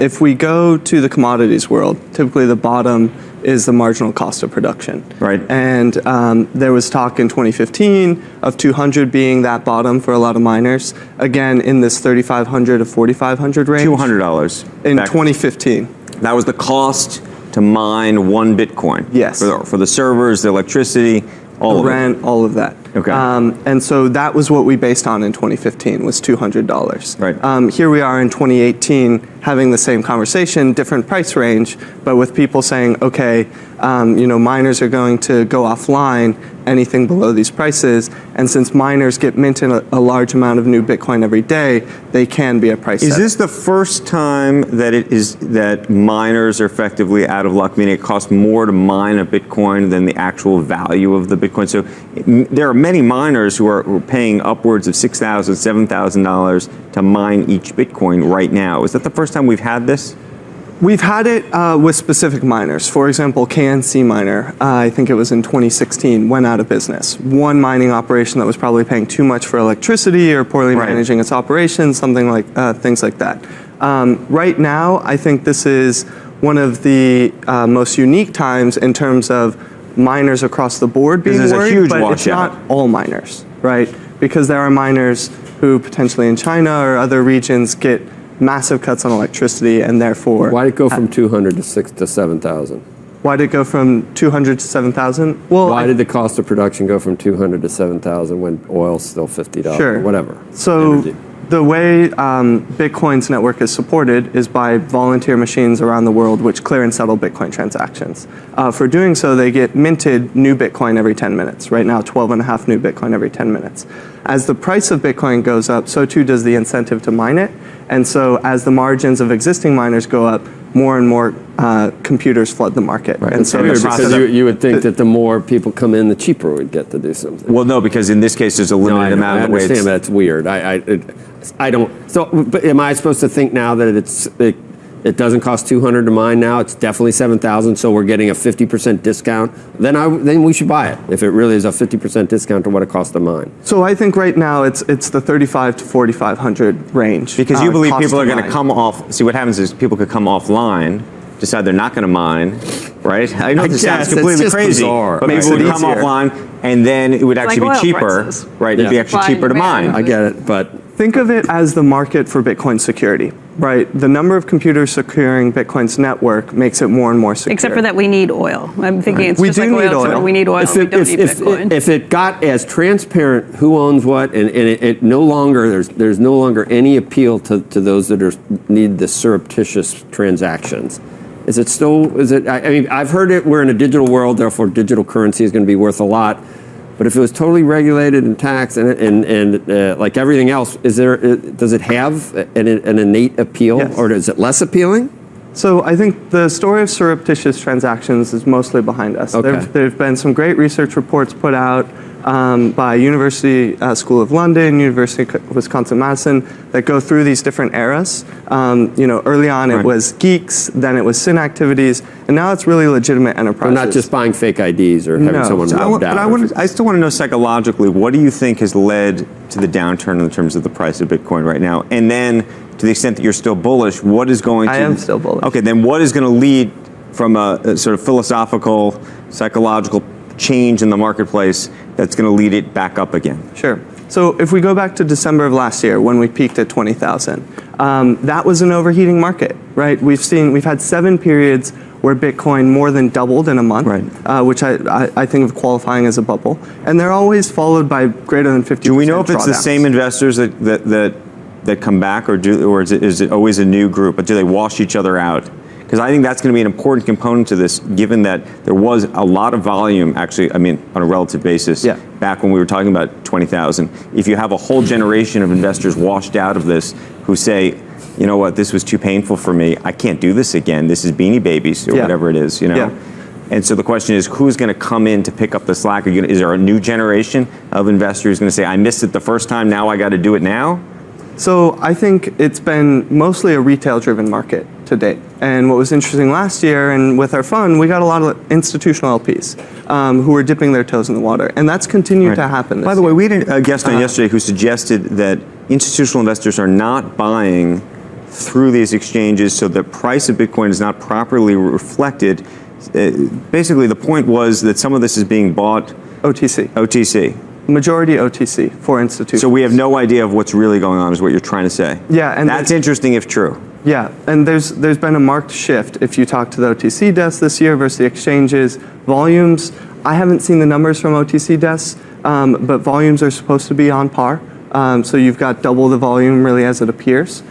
if we go to the commodities world, typically the bottom is the marginal cost of production. Right. And there was talk in 2015 of 200 being that bottom for a lot of miners. Again, in this 3,500 to 4,500 range. $200 in 2015. That was the cost to mine one Bitcoin. Yes. For the servers, the electricity, all of it. Rent, all of that. Okay. And so that was what we based on in 2015, was $200. Right. Here we are in 2018 having the same conversation, different price range, but with people saying, okay, miners are going to go offline anything below these prices, and since miners get minted a large amount of new Bitcoin every day, they can be a price Is setter. this the first time that miners are effectively out of luck, meaning it costs more to mine a Bitcoin than the actual value of the Bitcoin? So there are many miners who are paying upwards of $6,000, $7,000 to mine each Bitcoin right now. Is that the first time we've had this? We've had it with specific miners. For example, KNC Miner, I think it was in 2016, went out of business. One mining operation that was probably paying too much for electricity or poorly managing its operations, something like things like that. Right now, I think this is one of the most unique times in terms of miners across the board being worried, but it's not all miners, right? Because there are miners who potentially in China or other regions get massive cuts on electricity, and therefore... Why did it go from 200 to 7,000? Why did it go from 200 to 7,000? Well, why did the cost of production go from 200 to 7,000 when oil's still $50? Sure. Whatever. So the way Bitcoin's network is supported is by volunteer machines around the world which clear and settle Bitcoin transactions. For doing so, they get minted new Bitcoin every 10 minutes. Right now, 12.5 new Bitcoin every 10 minutes. As the price of Bitcoin goes up, so too does the incentive to mine it. And so as the margins of existing miners go up, more and more computers flood the market. Right. And so because you would think that the more people come in, the cheaper we'd get to do something. Well, no, because in this case, there's a limited amount of weights. I understand, but it's weird. I don't. So, but am I supposed to think now that it doesn't cost 200 to mine now? It's definitely 7,000. So we're getting a 50% discount. Then we should buy it if it really is a 50% discount to what it costs to mine. So I think right now it's the 3,500 to 4,500 range. Because you believe people are going to come off. See, what happens is people could come offline, decide they're not going to mine, right? I know this sounds completely crazy, bizarre. but people would come offline, and then it would actually be cheaper, right? It'd be actually cheaper to mine. I get it, but think of it as the market for Bitcoin security, right? The number of computers securing Bitcoin's network makes it more and more secure. Except for that we need oil. I'm thinking it's just like oil. We need oil. We don't need Bitcoin. If it got as transparent who owns what, and it no longer there's no longer any appeal to those that need the surreptitious transactions. Is it still? I mean, I've heard it. We're in a digital world, therefore digital currency is going to be worth a lot. But if it was totally regulated and taxed and like everything else, does it have an innate appeal, or is it less appealing? So I think the story of surreptitious transactions is mostly behind us. Okay. There have been some great research reports put out by University School of London, University of Wisconsin-Madison, that go through these different eras. Early on it was geeks, then it was sin activities, and now it's really legitimate enterprises. We're not just buying fake IDs or having someone rubbed out. But I still want to know psychologically, what do you think has led to the downturn in terms of the price of Bitcoin right now? And then, to the extent that you're still bullish, what is going to... I am still bullish. Okay, then what is going to lead from a sort of philosophical, psychological change in the marketplace that's going to lead it back up again? Sure. So if we go back to December of last year when we peaked at 20,000, that was an overheating market, right? We've had 7 periods where Bitcoin more than doubled in a month, which I think of qualifying as a bubble, and they're always followed by greater than 50%. Do we know if it's the same investors that come back, or is it always a new group? But do they wash each other out? Because I think that's going to be an important component to this, given that there was a lot of volume, actually, I mean, on a relative basis, back when we were talking about 20,000. If you have a whole generation of investors washed out of this who say, you know what, this was too painful for me, I can't do this again, this is Beanie Babies, or whatever it is, you know? And so the question is, who's going to come in to pick up the slack? Is there a new generation of investors who's going to say, I missed it the first time, now I got to do it now? So I think it's been mostly a retail-driven market to date. And what was interesting last year, and with our fund, we got a lot of institutional LPs who were dipping their toes in the water. And that's continued to happen this year. By the way, we had a guest on yesterday who suggested that institutional investors are not buying through these exchanges so the price of Bitcoin is not properly reflected. Basically, the point was that some of this is being bought OTC. OTC. Majority OTC for institutions. So we have no idea of what's really going on, is what you're trying to say. Yeah, and that's interesting if true. Yeah, and there's been a marked shift. If you talk to the OTC desks this year versus the exchanges, volumes, I haven't seen the numbers from OTC desks, but volumes are supposed to be on par. So you've got double the volume really as it appears.